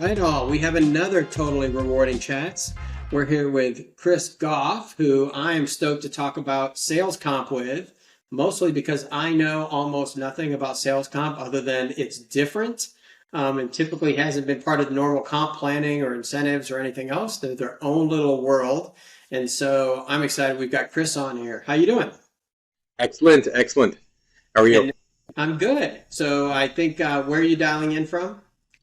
Right all. We have another totally rewarding chats. We're here with Chris Goff, who I am stoked to talk about sales comp with, mostly because I know almost nothing about sales comp other than it's different and typically hasn't been part of the normal comp planning or incentives or anything else. They're their own little world. And so I'm excited we've got Chris on here. How you doing? Excellent, excellent. How are you? And I'm good. So I think where are you dialing in from?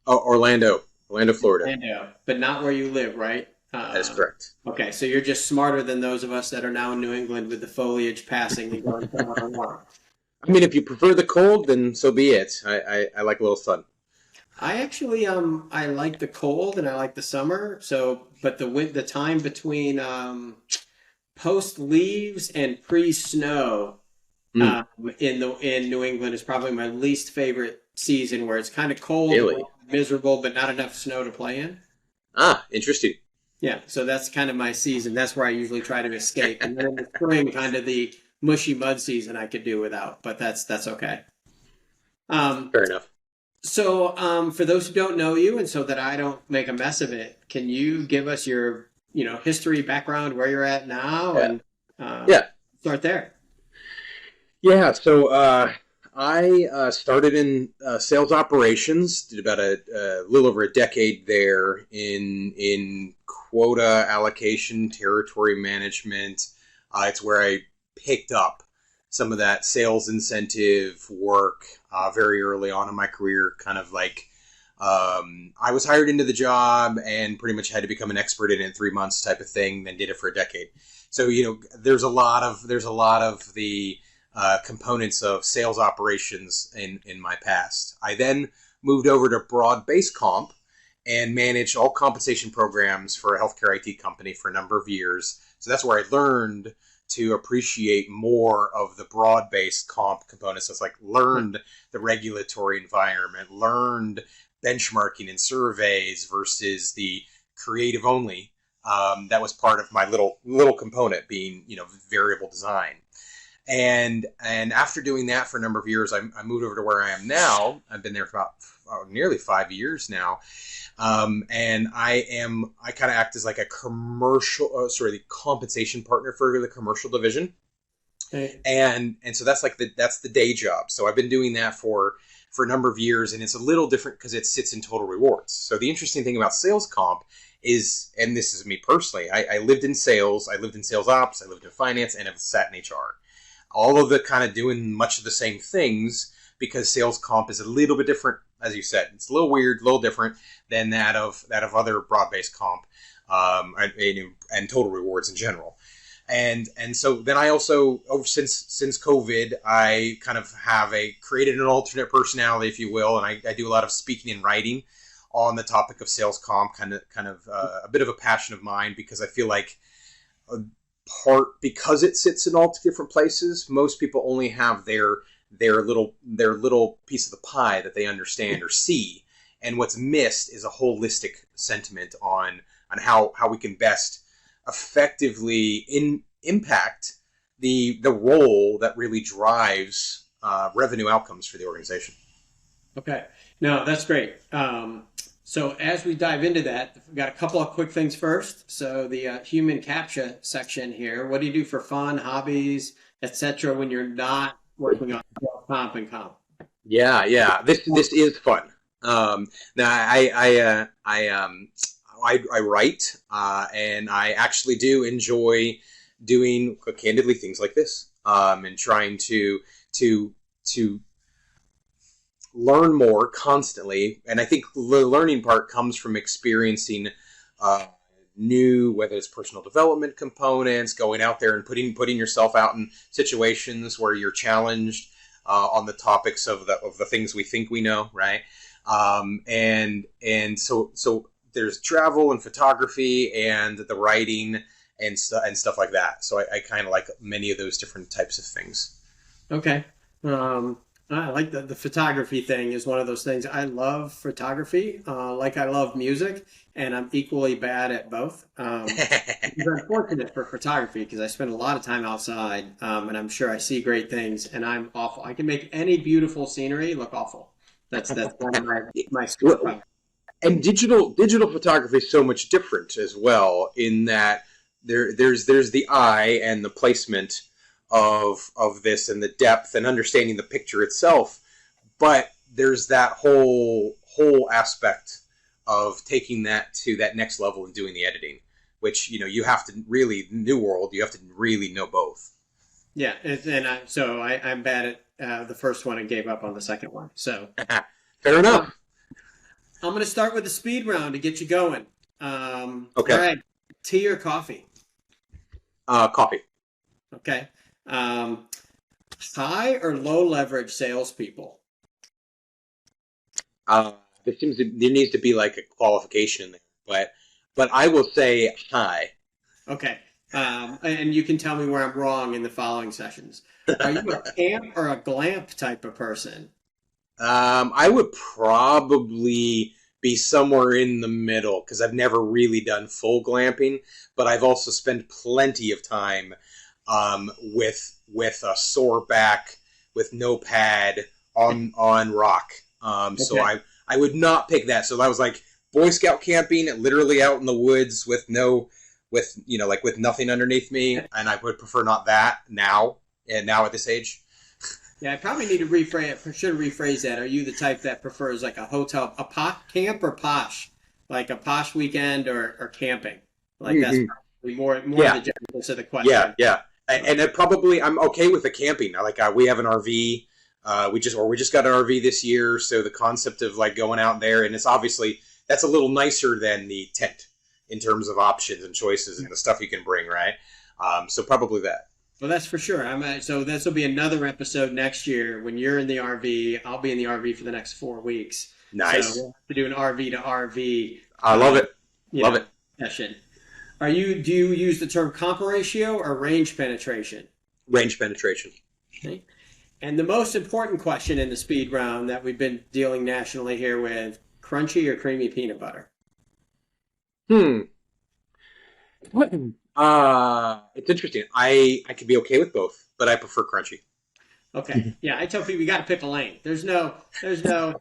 Oh, Orlando, Florida. Orlando, but not where you live, right? That is correct. Okay, so you're just smarter than those of us that are now in New England with the foliage passing and going warm. I mean, if you prefer the cold, then so be it. I like a little sun. I actually I like the cold and I like the summer. So, but the time between post leaves and pre snow Mm, in New England is probably my least favorite season, where it's kind of cold, really? miserable, but not enough snow to play in. Ah, interesting. Yeah, so that's kind of my season. That's where I usually try to escape. And then in the spring, kind of the mushy mud season I could do without, but that's okay. Um, Fair enough. so for those who don't know you, and so that I don't make a mess of it, can you give us your, history, background, where you're at now, Yeah. and uh, Yeah. start there? Yeah. So I started in sales operations. Did about a little over a decade there in quota allocation, territory management. It's where I picked up some of that sales incentive work very early on in my career. Kind of like I was hired into the job and pretty much had to become an expert in it in 3 months, type of thing. Then did it for a decade. So there's a lot of the components of sales operations in my past. I then moved over to broad-based comp and managed all compensation programs for a healthcare IT company for a number of years. So that's where I learned to appreciate more of the broad-based comp components. So it's like learned the regulatory environment, learned benchmarking and surveys versus the creative only. That was part of my little component being, variable design. And after doing that for a number of years, I moved over to where I am now. I've been there for about nearly 5 years now, and I kind of act as like a the compensation partner for the commercial division, Okay. and so that's the day job. So I've been doing that for a number of years, and it's a little different because it sits in total rewards. So the interesting thing about sales comp is, and this is me personally, I lived in sales, I lived in sales ops, I lived in finance, and I've sat in HR, all of the kind of doing much of the same things, because sales comp is a little bit different, as you said. It's a little weird, a little different than that of other broad-based comp, and total rewards in general. And so then I also, since COVID, I kind of have created an alternate personality, if you will, and I do a lot of speaking and writing on the topic of sales comp, kind of a bit of a passion of mine, because I feel like because it sits in all different places, most people only have their little piece of the pie that they understand or see, and what's missed is a holistic sentiment on how we can best effectively impact the role that really drives revenue outcomes for the organization. Okay. No, that's great. So as we dive into that, we've got a couple of quick things first. So the human captcha section here. What do you do for fun, hobbies, etc. when you're not working on comp and comp? Yeah, yeah. This is fun. Now I write, and I actually do enjoy doing, candidly, things like this, and trying to learn more constantly. And I think the learning part comes from experiencing new, whether it's personal development components, going out there and putting yourself out in situations where you're challenged on the topics of the things we think we know, right? And so there's travel and photography and the writing and stuff like that. So I kind of like many of those different types of things. Okay. I like the photography thing is one of those things. I love photography, like I love music, and I'm equally bad at both. I'm fortunate for photography because I spend a lot of time outside, and I'm sure I see great things, and I'm awful. I can make any beautiful scenery look awful. That's one of my Well, superpowers. And digital photography is so much different as well in that there's the eye and the placement of this and the depth and understanding the picture itself, but there's that whole aspect of taking that to that next level and doing the editing, which you have to really, new world, you have to really know both. Yeah, I'm bad at the first one and gave up on the second one. So Fair enough. I'm going to start with the speed round to get you going. Okay. All right, tea or coffee? Coffee. Okay. High or low leverage salespeople? There needs to be like a qualification there, but I will say high. Okay. And you can tell me where I'm wrong in the following sessions. Are you a camp or a glamp type of person? I would probably be somewhere in the middle because I've never really done full glamping, but I've also spent plenty of time with a sore back, with no pad on rock. Okay. So I would not pick that. So I was like Boy Scout camping, literally out in the woods with nothing underneath me, and I would prefer not that now at this age. Yeah, I probably need to rephrase that. Are you the type that prefers like a hotel, camp or posh? Like a posh weekend or camping? Like that's probably more Yeah. the genesis of the question. Yeah. And I'm okay with the camping. Like we have an RV. We just got an RV this year, so the concept of like going out there, and it's obviously that's a little nicer than the tent in terms of options and choices and the stuff you can bring, right? So probably that. Well, that's for sure. So this will be another episode next year when you're in the RV. I'll be in the RV for the next 4 weeks. Nice. So we'll have to do an RV to RV. I love it. Love it. Session. Do you use the term comp ratio or range penetration? Range penetration. Okay. And the most important question in the speed round that we've been dealing nationally here with, crunchy or creamy peanut butter? It's interesting. I could be okay with both, but I prefer crunchy. Okay. Yeah, I tell people you got to pick a lane. There's no. For some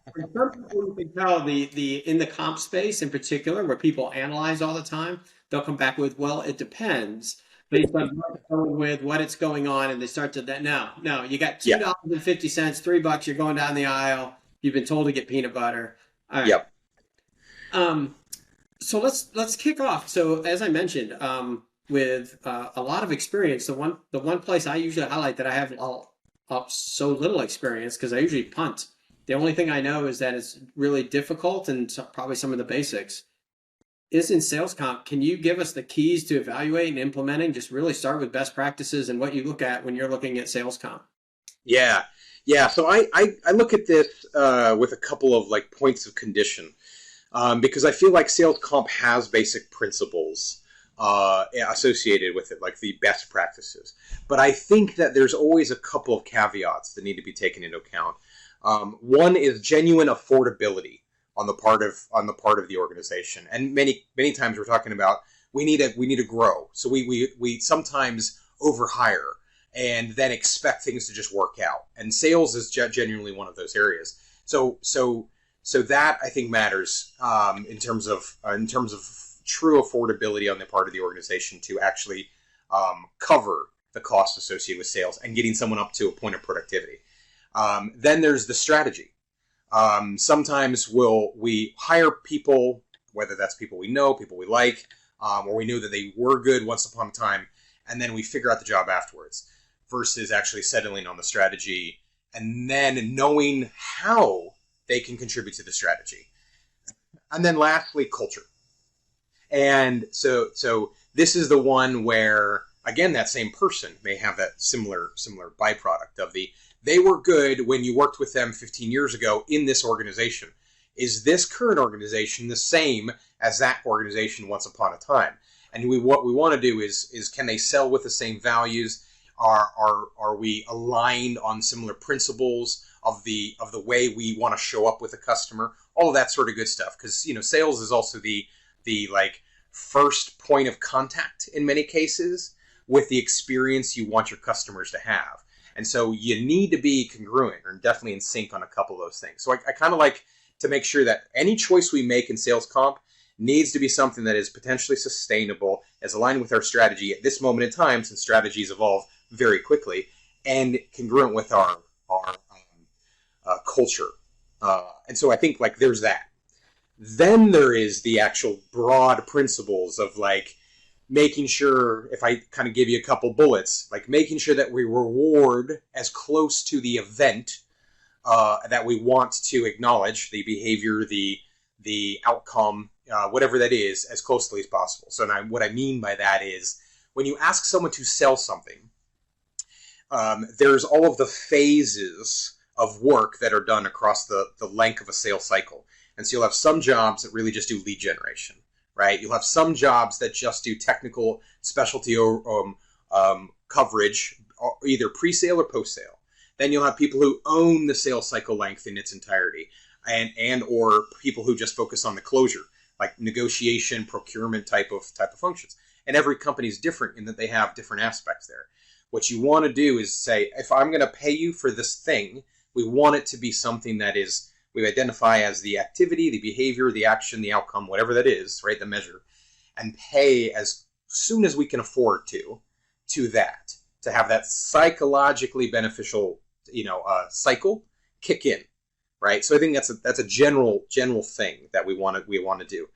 people you can tell the in the comp space in particular, where people analyze all the time, they'll come back with, well, it depends based on what it's going with, what it's going on, and they start to that. No, you got $2.50, $3. You're going down the aisle. You've been told to get peanut butter. All right. Yep. So let's kick off. So as I mentioned, with a lot of experience, the one place I usually highlight that I have so little experience because I usually punt. The only thing I know is that it's really difficult and probably some of the basics is in sales comp. Can you give us the keys to evaluate and implementing? Just really start with best practices and what you look at when you're looking at sales comp. Yeah. So I look at this with a couple of like points of condition because I feel like sales comp has basic principles associated with it, like the best practices. But I think that there's always a couple of caveats that need to be taken into account. One is genuine affordability on the part of the organization, and many times we're talking about we need to grow, so we sometimes overhire and then expect things to just work out. And sales is genuinely one of those areas. So that I think matters in terms of true affordability on the part of the organization to actually cover the cost associated with sales and getting someone up to a point of productivity. Then there's the strategy. Sometimes we hire people, whether that's people we know, people we like, or we knew that they were good once upon a time, and then we figure out the job afterwards, versus actually settling on the strategy and then knowing how they can contribute to the strategy. And then lastly, culture. And so this is the one where, again, that same person may have that similar byproduct of they were good when you worked with them 15 years ago in this organization. Is this current organization the same as that organization once upon a time? And what we want to do is can they sell with the same values? Are we aligned on similar principles of the way we want to show up with a customer? All of that sort of good stuff. Because sales is also the like first point of contact in many cases with the experience you want your customers to have. And so you need to be congruent or definitely in sync on a couple of those things. So I kind of like to make sure that any choice we make in sales comp needs to be something that is potentially sustainable, as aligned with our strategy at this moment in time, since strategies evolve very quickly, and congruent with our culture. And so I think like there's that. Then there is the actual broad principles of like making sure, if I kind of give you a couple bullets, like making sure that we reward as close to the event that we want to acknowledge, the behavior, the outcome, whatever that is, as closely as possible. So now what I mean by that is when you ask someone to sell something, there's all of the phases of work that are done across the length of a sales cycle. And so you'll have some jobs that really just do lead generation, right? You'll have some jobs that just do technical specialty or coverage, either pre-sale or post-sale. Then you'll have people who own the sales cycle length in its entirety, and or people who just focus on the closure, like negotiation, procurement type of functions. And every company is different in that they have different aspects there. What you want to do is say, if I'm going to pay you for this thing, we want it to be something that is, we identify as the activity, the behavior, the action, the outcome, whatever that is, right, the measure, and pay as soon as we can afford to that, to have that psychologically beneficial, cycle kick in, right? So I think that's a general thing that we want to do.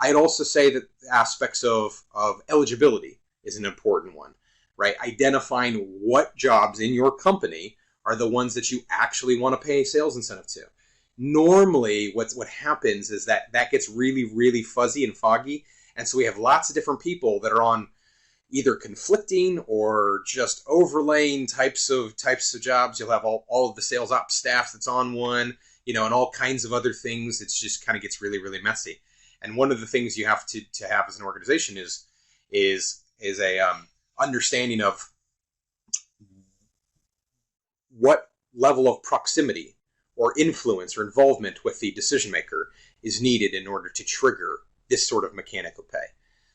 I'd also say that aspects of eligibility is an important one, right? Identifying what jobs in your company are the ones that you actually want to pay a sales incentive to. Normally, what happens is that gets really, really fuzzy and foggy, and so we have lots of different people that are on either conflicting or just overlaying types of jobs. You'll have all of the sales ops staff that's on one, and all kinds of other things. It's just kind of gets really, really messy. And one of the things you have to have as an organization is a understanding of what level of proximity or influence or involvement with the decision maker is needed in order to trigger this sort of mechanical pay.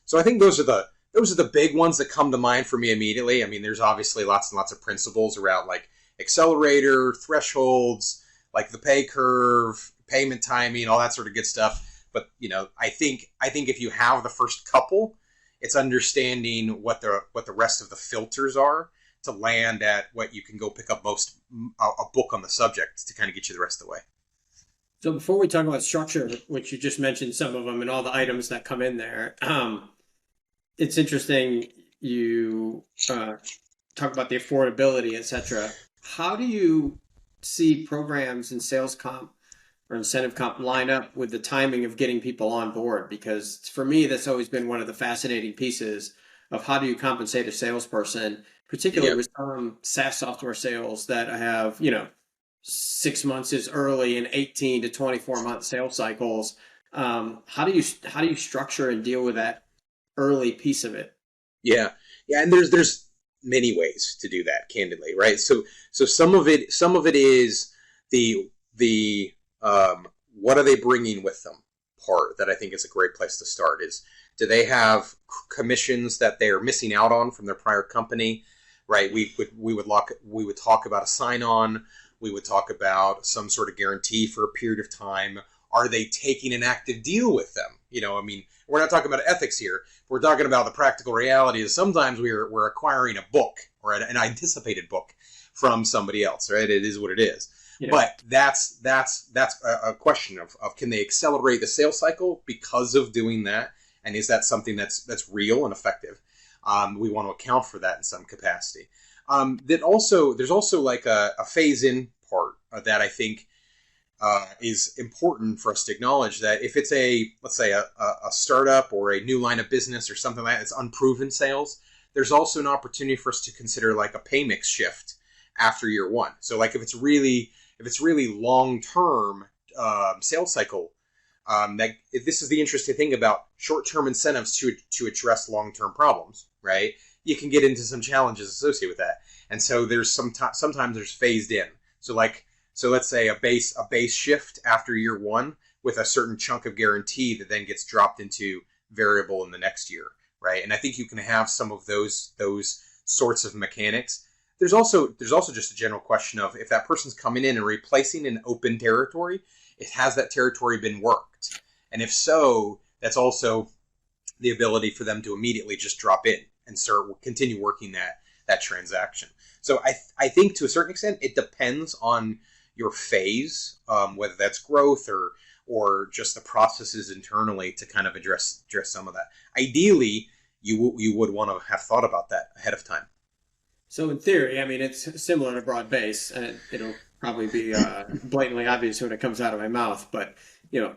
So I think those are the big ones that come to mind for me immediately. I mean, there's obviously lots and lots of principles around like accelerator, thresholds, like the pay curve, payment timing, all that sort of good stuff. But I think if you have the first couple, it's understanding what the rest of the filters are to land at what you can go pick up a book on the subject to kind of get you the rest of the way. So before we talk about structure, which you just mentioned some of them and all the items that come in there, it's interesting you talk about the affordability, etc. How do you see programs in sales comp or incentive comp line up with the timing of getting people on board? Because for me, that's always been one of the fascinating pieces of how do you compensate a salesperson, particularly with some SaaS software sales that have, 6 months is early and 18 to 24-month sales cycles. How do you structure and deal with that early piece of it? Yeah, and there's many ways to do that, candidly, right? So some of it is the what are they bringing with them part that I think is a great place to start. Is, do they have commissions that they're missing out on from their prior company? Right, we would talk about a sign-on. We would talk about some sort of guarantee for a period of time. Are they taking an active deal with them? We're not talking about ethics here. We're talking about the practical reality is sometimes we're acquiring a book or an anticipated book from somebody else, right? It is what it is. Yeah. But that's a question of can they accelerate the sales cycle because of doing that? And is that something that's real and effective? We want to account for that in some capacity. There's also like a phase-in part that I think is important for us to acknowledge, that if it's let's say a startup or a new line of business or something like that, it's unproven sales, there's also an opportunity for us to consider like a pay mix shift after year one. So like if it's really long-term sales cycle, this is the interesting thing about short-term incentives to address long-term problems, right? You can get into some challenges associated with that. And so there's sometimes there's phased in. So let's say a base shift after year one with a certain chunk of guarantee that then gets dropped into variable in the next year, right? And I think you can have some of those sorts of mechanics. There's also just a general question of if that person's coming in and replacing an open territory, has that territory been worked? And if so, that's also the ability for them to immediately just drop in and continue working that transaction. So I think to a certain extent it depends on your phase, whether that's growth or just the processes internally to kind of address some of that. Ideally, you would want to have thought about that ahead of time. So in theory, I mean, it's similar to broad base, and it'll probably be blatantly obvious when it comes out of my mouth, but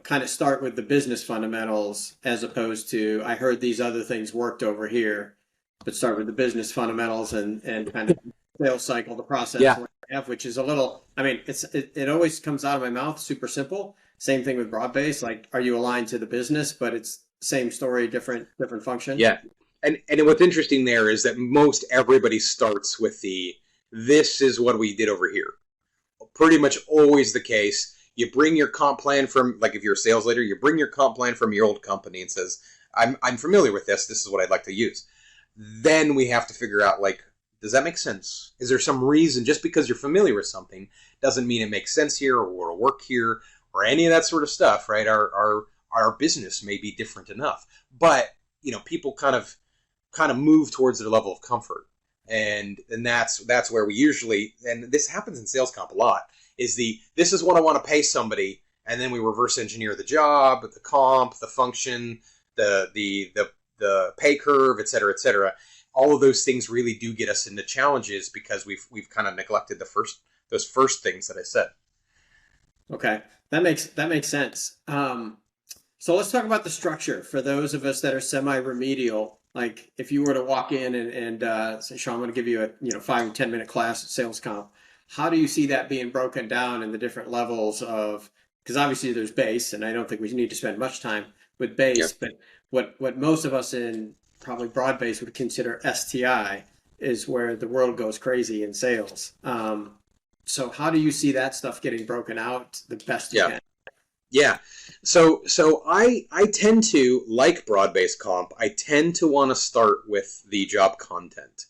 kind of start with the business fundamentals as opposed to I heard these other things worked over here, but start with the business fundamentals and kind of sales cycle, the process, Yeah. which is a little, I mean, it always comes out of my mouth super simple. Same thing with broad base, like are you aligned to the business, but it's same story, different function. Yeah. And what's interesting there is that most everybody starts with this is what we did over here. Pretty much always the case. You bring your comp plan from, like if you're a sales leader, you bring your comp plan from your old company and says, I'm familiar with this. This is what I'd like to use. Then we have to figure out, like, does that make sense? Is there some reason, just because you're familiar with something doesn't mean it makes sense here or will work here or any of that sort of stuff, right? Our business may be different enough. But, people kind of move towards their level of comfort. And that's where we usually, and this happens in sales comp a lot, is this is what I want to pay somebody, and then we reverse engineer the job, the comp, the function, the pay curve, et cetera, et cetera. All of those things really do get us into challenges because we've kind of neglected those first things that I said. Okay, that makes sense. So let's talk about the structure for those of us that are semi-remedial. Like if you were to walk in and say, Sean, I'm going to give you a 5 or 10 minute class at sales comp. How do you see that being broken down in the different levels of, because obviously there's base, and I don't think we need to spend much time with base, Yep. but what most of us in probably broad base would consider STI is where the world goes crazy in sales. So how do you see that stuff getting broken out the best you can? Yeah. So I tend to, like broad-based comp, I tend to want to start with the job content,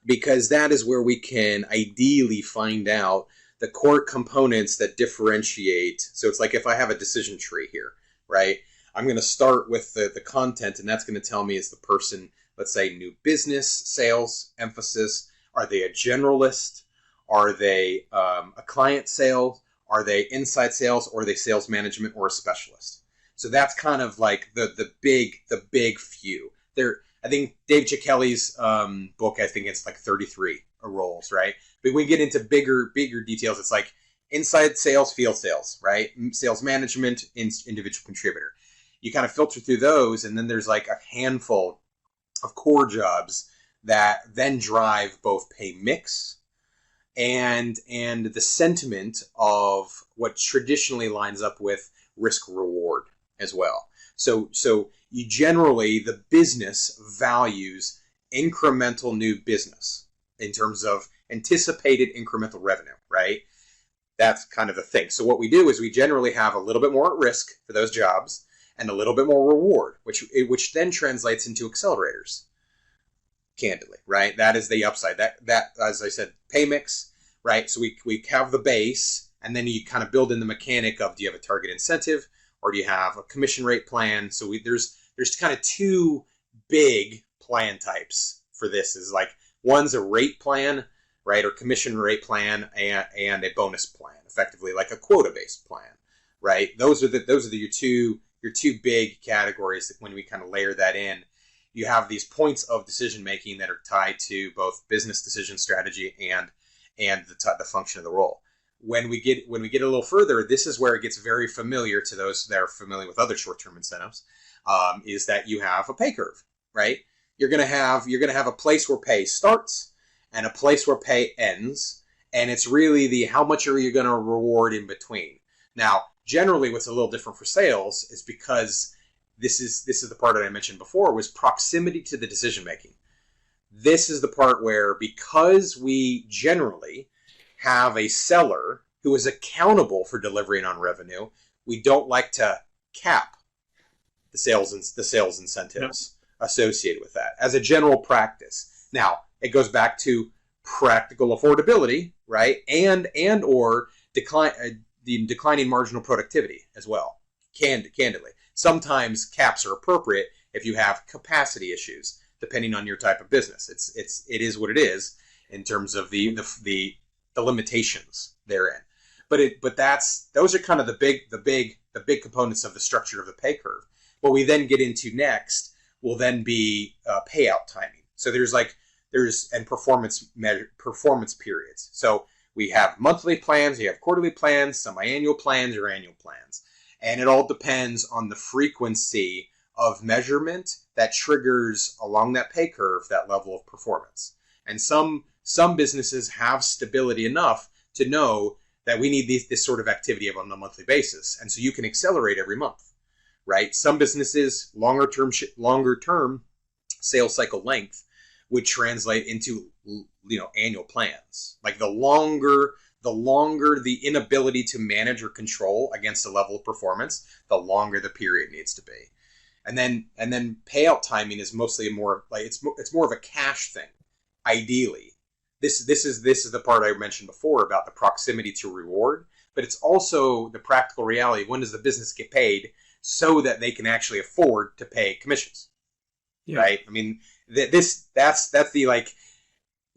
because that is where we can ideally find out the core components that differentiate. So it's like if I have a decision tree here, right? I'm going to start with the content, and that's going to tell me, is the person, let's say, new business, sales, emphasis? Are they a generalist? Are they a client sales? Are they inside sales, or are they sales management or a specialist? So that's kind of like the big few. I think Dave Chikelli's book, I think it's like 33 roles, right? But when we get into bigger details, it's like inside sales, field sales, right? Sales management, individual contributor. You kind of filter through those, and then there's like a handful of core jobs that then drive both pay mix and the sentiment of what traditionally lines up with risk reward as well. So you generally, the business values incremental new business in terms of anticipated incremental revenue, right? That's kind of the thing. So what we do is we generally have a little bit more at risk for those jobs and a little bit more reward, which then translates into accelerators. Candidly, right? That is the upside. That as I said, pay mix, right? So we have the base, and then you kind of build in the mechanic of, do you have a target incentive, or do you have a commission rate plan? So there's kind of two big plan types for this. Is like, one's a rate plan, right, or commission rate plan, and a bonus plan, effectively like a quota based plan, right? Those are your two big categories that when we kind of layer that in, you have these points of decision making that are tied to both business decision strategy and the function of the role. When we get a little further, this is where it gets very familiar to those that are familiar with other short-term incentives. Is that you have a pay curve, right? You're gonna have a place where pay starts and a place where pay ends, and it's really how much are you going to reward in between. Now, generally, what's a little different for sales is because this is the part that I mentioned before, was proximity to the decision making. This is the part where, because we generally have a seller who is accountable for delivering on revenue, we don't like to cap the sales incentives associated with that as a general practice. Now, it goes back to practical affordability, right? And or the declining marginal productivity as well. Candidly, sometimes caps are appropriate if you have capacity issues, depending on your type of business. It is what it is in terms of the limitations therein. But those are kind of the big components of the structure of the pay curve. What we then get into next will then be payout timing. So there's performance periods. So we have monthly plans, you have quarterly plans, semi-annual plans, or annual plans. And it all depends on the frequency of measurement that triggers along that pay curve that level of performance. And some businesses have stability enough to know that we need this sort of activity on a monthly basis. And so you can accelerate every month, right? Some businesses, longer term sales cycle length would translate into, annual plans. Like the longer the inability to manage or control against a level of performance, the longer the period needs to be. And then payout timing is mostly more like it's more of a cash thing. Ideally, this is the part I mentioned before about the proximity to reward, but it's also the practical reality. When does the business get paid so that they can actually afford to pay commissions? Yeah. Right? I mean, that's the like.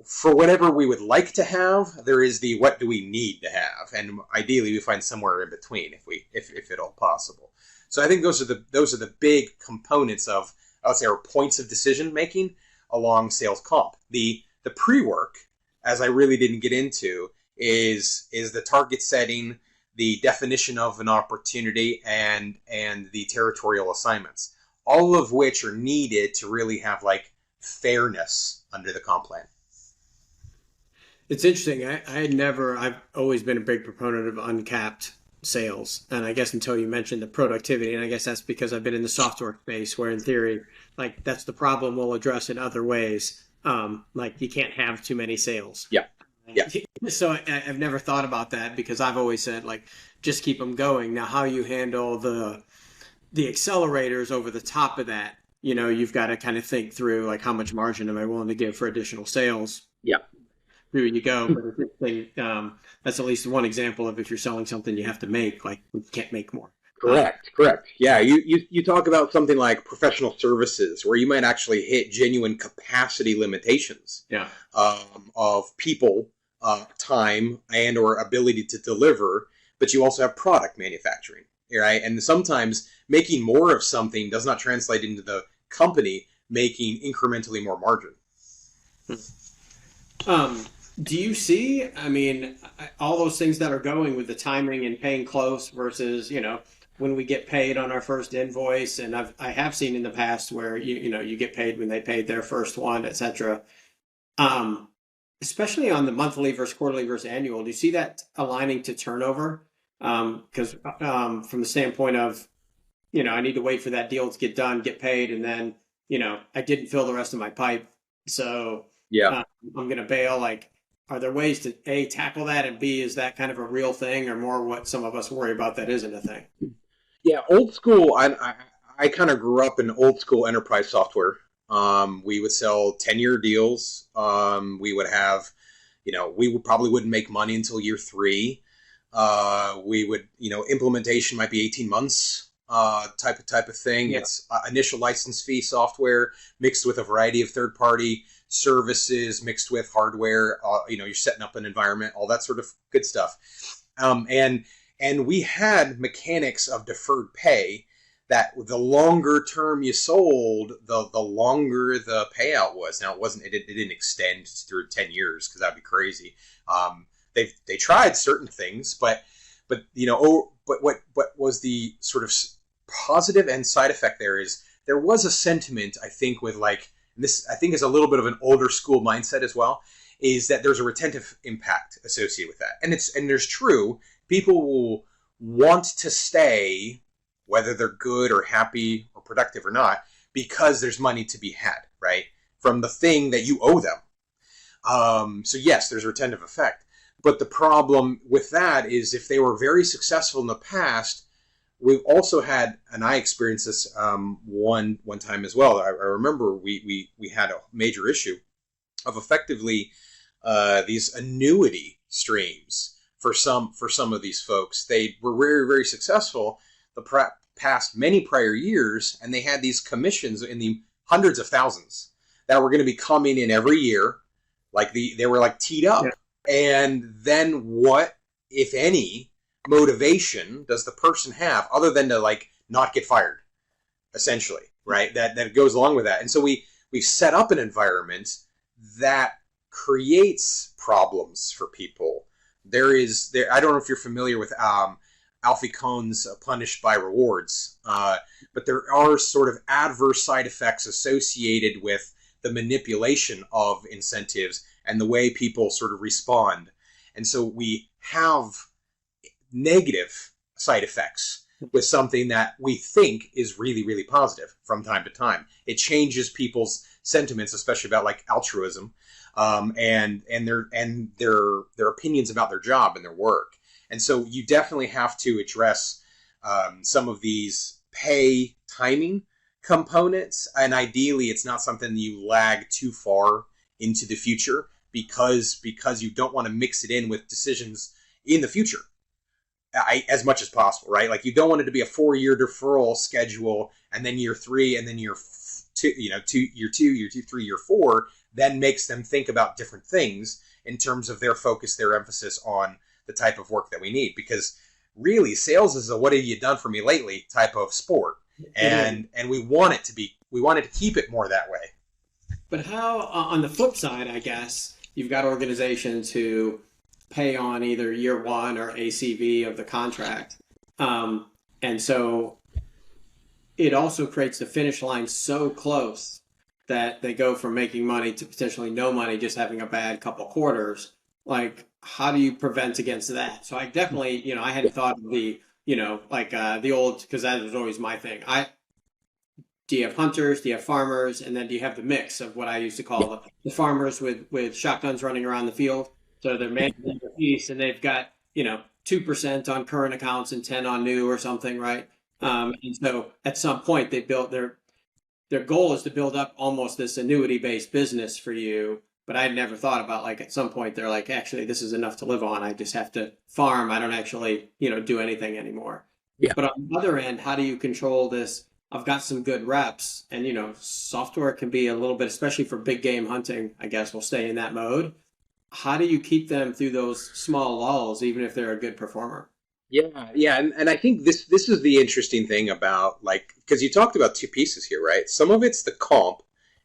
For whatever we would like to have, there is the what do we need to have, and ideally we find somewhere in between if at all possible. So I think those are the big components of, I would say, our points of decision making along sales comp. The pre-work, as I really didn't get into, is the target setting, the definition of an opportunity, and the territorial assignments, all of which are needed to really have like fairness under the comp plan. It's interesting. I've always been a big proponent of uncapped sales. And I guess until you mentioned the productivity, and I guess that's because I've been in the software space where in theory, like that's the problem we'll address in other ways. Like you can't have too many sales. Yeah. Yeah. So I've never thought about that because I've always said like, just keep them going. Now, how you handle the accelerators over the top of that, you've got to kind of think through like how much margin am I willing to give for additional sales? Yeah. Here you go. But that's at least one example of if you're selling something you have to make, like you can't make more. Correct. Yeah, you talk about something like professional services where you might actually hit genuine capacity limitations. Yeah. Of people, time, and or ability to deliver, but you also have product manufacturing, right? And sometimes making more of something does not translate into the company making incrementally more margin. Do you see, all those things that are going with the timing and paying close versus, when we get paid on our first invoice, and I have seen in the past where you get paid when they paid their first one, etc. Especially on the monthly versus quarterly versus annual, do you see that aligning to turnover? Because from the standpoint of, I need to wait for that deal to get done, get paid, and then, I didn't fill the rest of my pipe, so yeah, I'm gonna bail. Like, are there ways to A, tackle that, and B, is that kind of a real thing, or more what some of us worry about that isn't a thing? Yeah, old school. I kind of grew up in old school enterprise software. We would sell 10-year deals. We would have, probably wouldn't make money until year 3. We would, implementation might be 18 months, type of thing. Yeah. It's initial license fee software mixed with a variety of third-party services, mixed with hardware. You're setting up an environment, all that sort of good stuff. And we had mechanics of deferred pay that the longer term you sold, the longer the payout was. Now it didn't extend through 10 years because that'd be crazy. They tried certain things, but what was the sort of positive and side effect there is there was a sentiment, I think, with like, and this I think is a little bit of an older school mindset as well, is that there's a retentive impact associated with that. And there's true, people will want to stay whether they're good or happy or productive or not, because there's money to be had, right? From the thing that you owe them. So yes, there's a retentive effect. But the problem with that is if they were very successful in the past, we've also had, and I experienced this one time as well. I remember we had a major issue of effectively these annuity streams for some of these folks. They were very, very successful the past many prior years, and they had these commissions in the hundreds of thousands that were going to be coming in every year, like they were like teed up. Yeah. And then what, if any, motivation does the person have other than to like not get fired, essentially, right? That goes along with that. And so we've set up an environment that creates problems for people. I don't know if you're familiar with Alfie Kohn's Punished by Rewards, but there are sort of adverse side effects associated with the manipulation of incentives and the way people sort of respond. And so we have negative side effects with something that we think is really, really positive from time to time. It changes people's sentiments, especially about like altruism, and their opinions about their job and their work. And so you definitely have to address some of these pay timing components. And ideally, it's not something you lag too far into the future because you don't want to mix it in with decisions in the future as much as possible, right? Like you don't want it to be a 4-year deferral schedule, and then year 3, and then year 2, year 3, year 4, then makes them think about different things in terms of their focus, their emphasis on the type of work that we need. Because really, sales is a "what have you done for me lately" type of sport, and we want it to keep it more that way. But how, on the flip side, I guess, you've got organizations who pay on either year 1 or ACV of the contract. And so it also creates the finish line so close that they go from making money to potentially no money, just having a bad couple quarters. Like, how do you prevent against that? So I definitely, I hadn't thought of the, the old, because that was always my thing. Do you have hunters? Do you have farmers? And then do you have the mix of what I used to call the farmers with shotguns running around the field? So they're managing the piece, and they've got 2% on current accounts and 10 on new or something, right? And so at some point they built their goal is to build up almost this annuity based business for you. But I'd never thought about, like, at some point they're like, actually, this is enough to live on. I just have to farm. I don't actually do anything anymore. Yeah. But on the other end, how do you control this? I've got some good reps, and software can be a little bit, especially for big game hunting. I guess we'll stay in that mode. How do you keep them through those small lulls, even if they're a good performer? Yeah, and I think this is the interesting thing about, like, because you talked about two pieces here, right? Some of it's the comp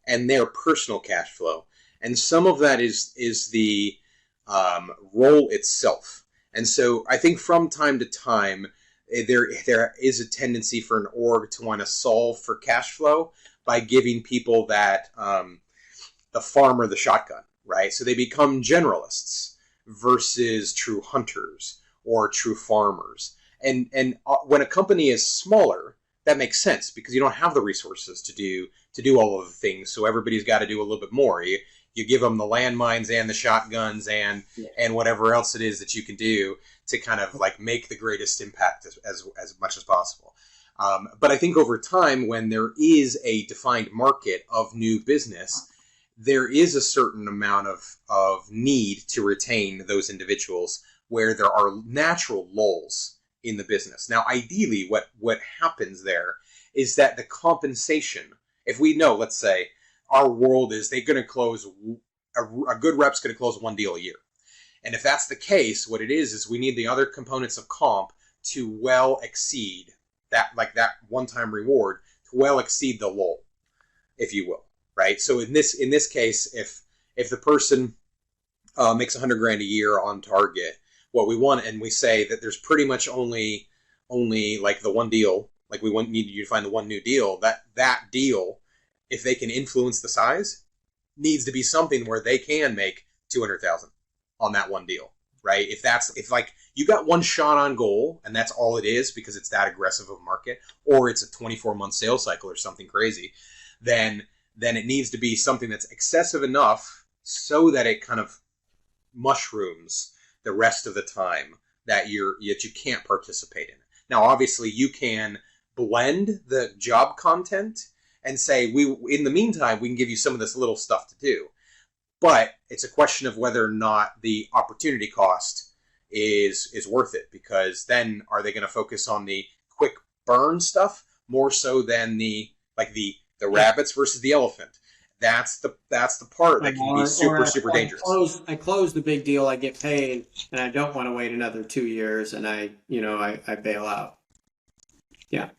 and their personal cash flow, and some of that is the role itself. And so I think from time to time there is a tendency for an org to want to solve for cash flow by giving people that the farm or the shotgun. Right, so they become generalists versus true hunters or true farmers. And when a company is smaller, that makes sense because you don't have the resources to do all of the things. So everybody's got to do a little bit more. You give them the landmines and the shotguns and whatever else it is that you can do to kind of like make the greatest impact as much as possible. But I think over time, when there is a defined market of new business, there is a certain amount of need to retain those individuals where there are natural lulls in the business. Now, ideally, what happens there is that the compensation, if we know, let's say, our world is they're going to close, a good rep's going to close 1 deal a year. And if that's the case, what it is we need the other components of comp to well exceed that, like that one-time reward, to well exceed the lull, if you will. Right. So in this case, if the person makes $100,000 a year on target, what we want, and we say that there's pretty much only like the one deal, like we need you to find the one new deal. That deal, if they can influence the size, needs to be something where they can make $200,000 on that one deal. Right. If like you got one shot on goal and that's all it is because it's that aggressive of a market, or it's a 24-month sales cycle or something crazy, then it needs to be something that's excessive enough so that it kind of mushrooms the rest of the time that you can't participate in. Now, obviously, you can blend the job content and say, in the meantime, we can give you some of this little stuff to do. But it's a question of whether or not the opportunity cost is worth it, because then are they going to focus on the quick burn stuff more so than the rabbits versus the elephant? That's the part that can be super dangerous. I close the big deal, I get paid, and I don't want to wait another 2 years, and I bail out. Yeah.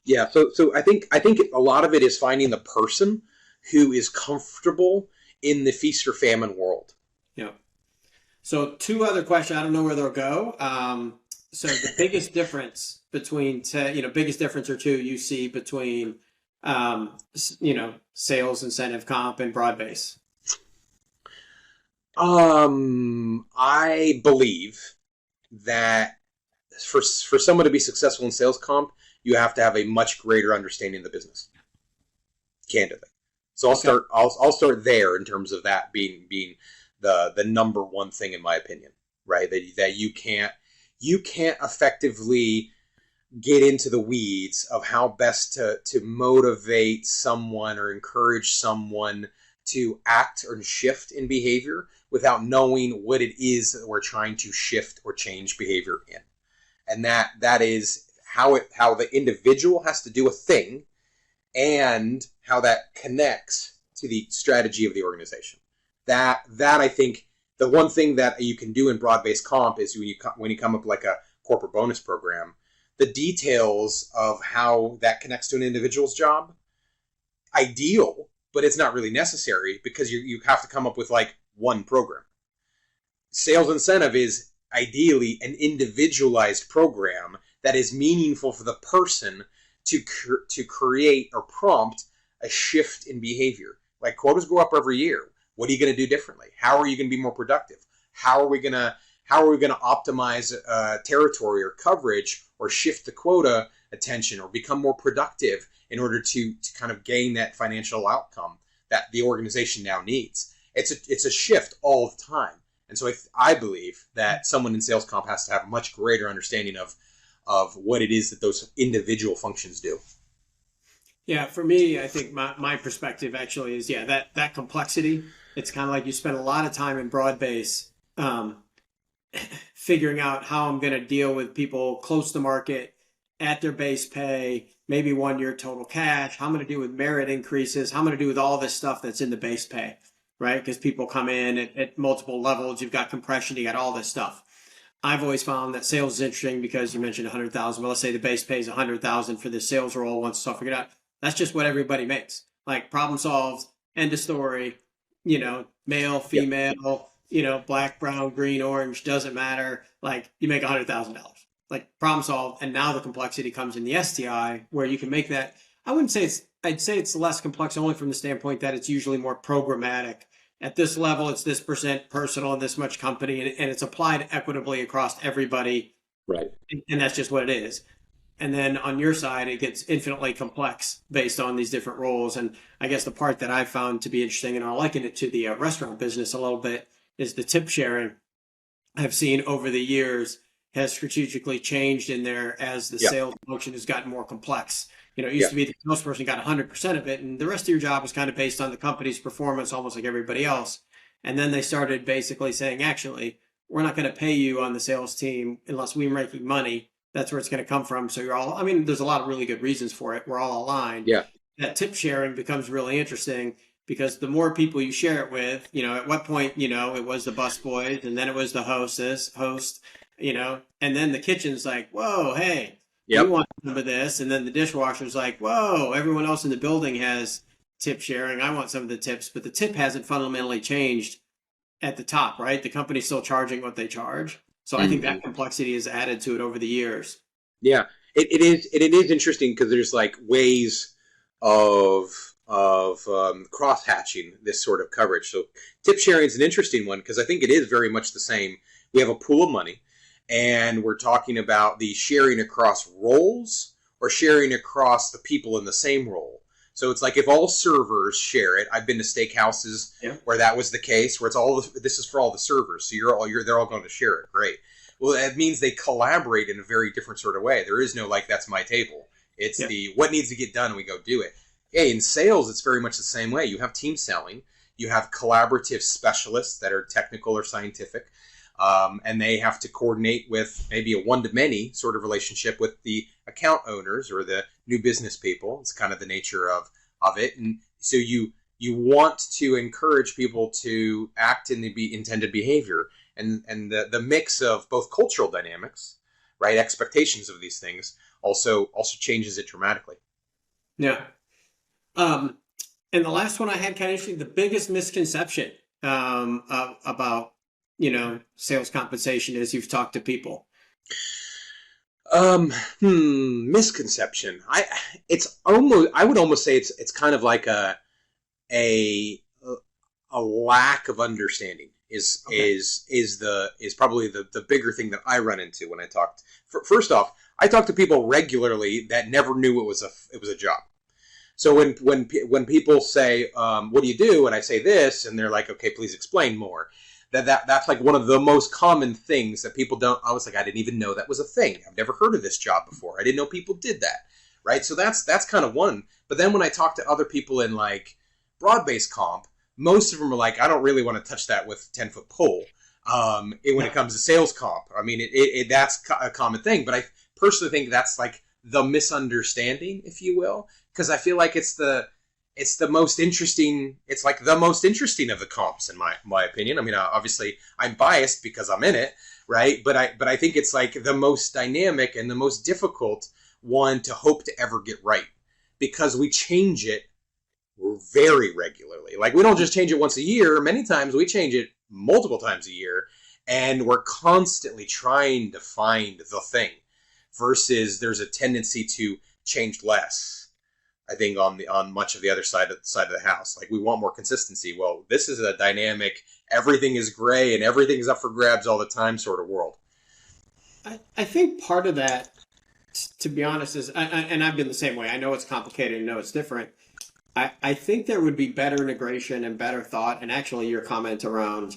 Yeah. So I think a lot of it is finding the person who is comfortable in the feast or famine world. Yeah. So two other questions. I don't know where they'll go. So the biggest difference between, biggest difference or two you see between, sales incentive comp and broad base. I believe that for someone to be successful in sales comp, you have to have a much greater understanding of the business. Candidly. So I'll start there in terms of that being the number one thing in my opinion, right? That you can't effectively get into the weeds of how best to motivate someone or encourage someone to act or shift in behavior without knowing what it is that we're trying to shift or change behavior in. And that is how the individual has to do a thing and how that connects to the strategy of the organization. That I think the one thing that you can do in broad-based comp is when you come up like a corporate bonus program, the details of how that connects to an individual's job, ideal, but it's not really necessary because you have to come up with like one program. Sales incentive is ideally an individualized program that is meaningful for the person to create or prompt a shift in behavior. Like quotas go up every year. What are you going to do differently? How are you going to be more productive? How are we going to optimize territory or coverage or shift the quota attention or become more productive in order to kind of gain that financial outcome that the organization now needs? It's a shift all the time. And so I believe that someone in sales comp has to have a much greater understanding of what it is that those individual functions do. Yeah, for me, I think my perspective actually is, that complexity. It's kind of like you spend a lot of time in broad base figuring out how I'm going to deal with people close to market at their base pay, maybe 1 year total cash, how I'm going to deal with merit increases, how I'm going to do with all this stuff that's in the base pay, right? Because people come in at multiple levels. You've got compression, you got all this stuff. I've always found that sales is interesting because you mentioned 100,000. Well, let's say the base pay is 100,000 for this sales role once it's all figured out. That's just what everybody makes. Like problem solved, end of story, male, female, black, brown, green, orange, doesn't matter. Like you make $100,000, like problem solved. And now the complexity comes in the STI where you can make that. I'd say it's less complex only from the standpoint that it's usually more programmatic. At this level, it's this percent personal and this much company, and it's applied equitably across everybody. Right. And that's just what it is. And then on your side, it gets infinitely complex based on these different roles. And I guess the part that I found to be interesting, and I'll liken it to the restaurant business a little bit, is the tip sharing I've seen over the years has strategically changed in there as the sales function has gotten more complex. It used to be the salesperson got 100% of it, and the rest of your job was kind of based on the company's performance, almost like everybody else. And then they started basically saying, actually, we're not going to pay you on the sales team unless we're making money. That's where it's going to come from. So there's a lot of really good reasons for it. We're all aligned. Yeah. That tip sharing becomes really interesting because the more people you share it with, at what point, it was the busboys and then it was the host, and then the kitchen's like, whoa, hey, we want some of this. And then the dishwasher's like, whoa, everyone else in the building has tip sharing. I want some of the tips, but the tip hasn't fundamentally changed at the top, right? The company's still charging what they charge. So I think that complexity is added to it over the years. Yeah, it is interesting because there's like ways of cross hatching this sort of coverage. So tip sharing is an interesting one because I think it is very much the same. We have a pool of money, and we're talking about the sharing across roles or sharing across the people in the same role. So it's like if all servers share it. I've been to steakhouses where that was the case, where this is for all the servers. So they're all going to share it. Great. Well, that means they collaborate in a very different sort of way. There is no like that's my table. It's the what needs to get done and we go do it. Hey, in sales, it's very much the same way. You have team selling. You have collaborative specialists that are technical or scientific. And they have to coordinate with maybe a one-to-many sort of relationship with the account owners or the new business people. It's kind of the nature of it. And so you want to encourage people to act in the intended behavior. And the mix of both cultural dynamics, right, expectations of these things, also changes it dramatically. Yeah. And the last one I had kind of interesting, the biggest misconception about, sales compensation is you've talked to people. Misconception. I would almost say it's kind of like a lack of understanding is probably the bigger thing that I run into when I talk. First off, I talk to people regularly that never knew it was a job. So when people say, "What do you do?" and I say this, and they're like, "Okay, please explain more." That's like one of the most common things that people don't. I was like, I didn't even know that was a thing. I've never heard of this job before. I didn't know people did that, right? So that's kind of one. But then when I talk to other people in like broad-based comp, most of them are like, I don't really want to touch that with 10-foot pole. When it comes to sales comp, I mean, that's a common thing. But I personally think that's like the misunderstanding, if you will, because I feel like it's the most interesting. It's like the most interesting of the comps, in my opinion. I mean, obviously, I'm biased because I'm in it, right? But I think it's like the most dynamic and the most difficult one to hope to ever get right, because we change it very regularly. Like, we don't just change it once a year. Many times we change it multiple times a year, and we're constantly trying to find the thing. Versus, there's a tendency to change less, I think, on much of the other side of the house. Like, we want more consistency. Well, this is a dynamic, everything is gray and everything's up for grabs all the time sort of world. I think part of that, to be honest, is, and I've been the same way. I know it's complicated, I know it's different. I think there would be better integration and better thought, and actually your comment around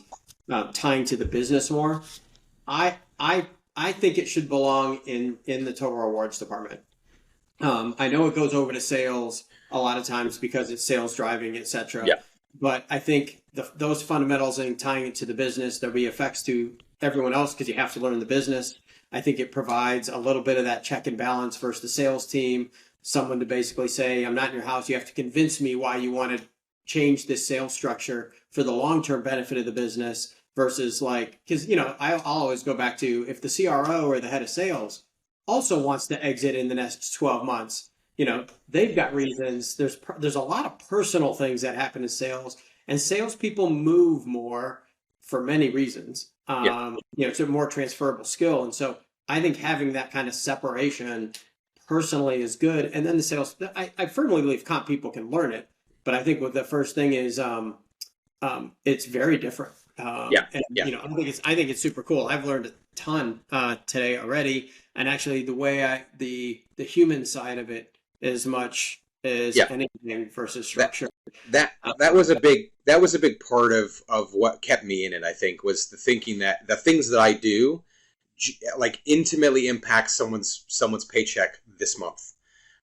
tying to the business more. I think it should belong in the total rewards department. I know it goes over to sales a lot of times because it's sales driving, etc. Yeah. But I think those fundamentals and tying it to the business, there'll be effects to everyone else because you have to learn the business. I think it provides a little bit of that check and balance versus the sales team. Someone to basically say, I'm not in your house. You have to convince me why you want to change this sales structure for the long-term benefit of the business versus like, because, I'll always go back to if the CRO or the head of sales also wants to exit in the next 12 months, they've got reasons. There's a lot of personal things that happen in sales, and salespeople move more for many reasons. It's a more transferable skill. And so I think having that kind of separation personally is good. And then the sales, I firmly believe comp people can learn it, but I think what the first thing is, it's very different. I think it's super cool. I've learned a ton today already, and actually the way the human side of it as much as anything versus structure. That was a big part of what kept me in it. I think was the thinking that the things that I do like intimately impact someone's paycheck this month,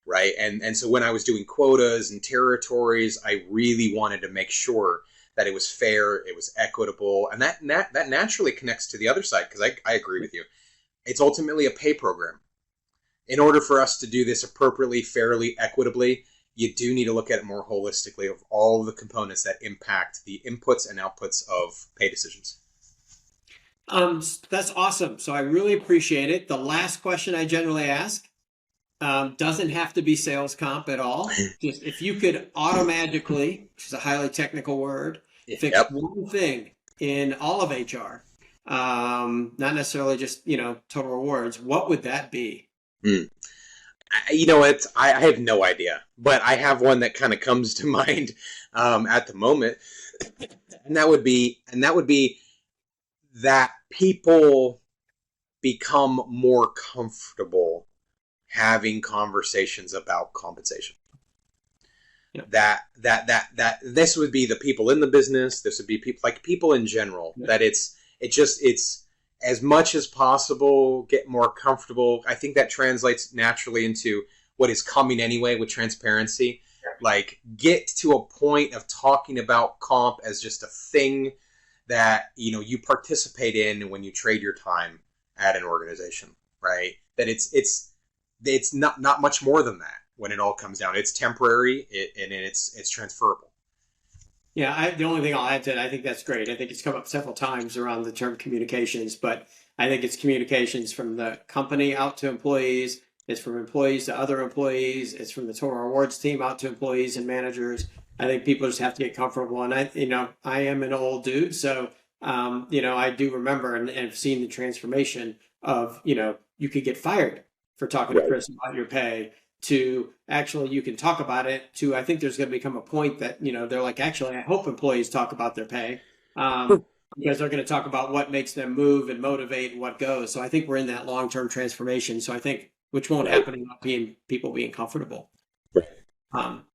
right? And so when I was doing quotas and territories, I really wanted to make sure that it was fair, it was equitable, and that naturally connects to the other side, because I agree with you. It's ultimately a pay program. In order for us to do this appropriately, fairly, equitably, you do need to look at it more holistically of all the components that impact the inputs and outputs of pay decisions. That's awesome. So I really appreciate it. The last question I generally ask doesn't have to be sales comp at all. Just if you could automagically, which is a highly technical word, fix one thing in all of HR, not necessarily just, total rewards, what would that be? I have no idea, but I have one that kind of comes to mind at the moment, and that would be that people become more comfortable having conversations about compensation. That this would be the people in the business. This would be people in general. Yeah. That it's as much as possible, get more comfortable. I think that translates naturally into what is coming anyway with transparency. Yeah. Like, get to a point of talking about comp as just a thing that you participate in when you trade your time at an organization, right? That it's not much more than that when it all comes down. It's temporary, and it's transferable. Yeah, the only thing I'll add to it, I think that's great. I think it's come up several times around the term communications, but I think it's communications from the company out to employees. It's from employees to other employees. It's from the total rewards team out to employees and managers. I think people just have to get comfortable. And I am an old dude, so I do remember and have seen the transformation of, you could get fired for talking to Right. Chris about your pay to actually you can talk about it to I think there's going to become a point that they're like actually I hope employees talk about their pay because they're going to talk about what makes them move and motivate and what goes. So I think we're in that long-term transformation. So I think which won't Right. happen without people being comfortable. Right. Um,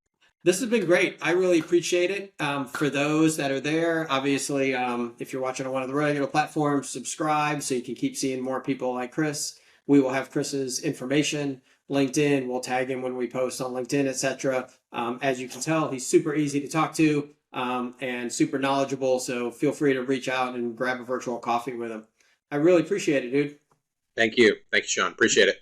this has been great. I really appreciate it. For those that are there, obviously, if you're watching on one of the regular platforms, subscribe so you can keep seeing more people like Chris. We will have Chris's information. LinkedIn, we'll tag him when we post on LinkedIn, etc. As you can tell, he's super easy to talk to and super knowledgeable. So feel free to reach out and grab a virtual coffee with him. I really appreciate it, dude. Thank you, Sean. Appreciate it.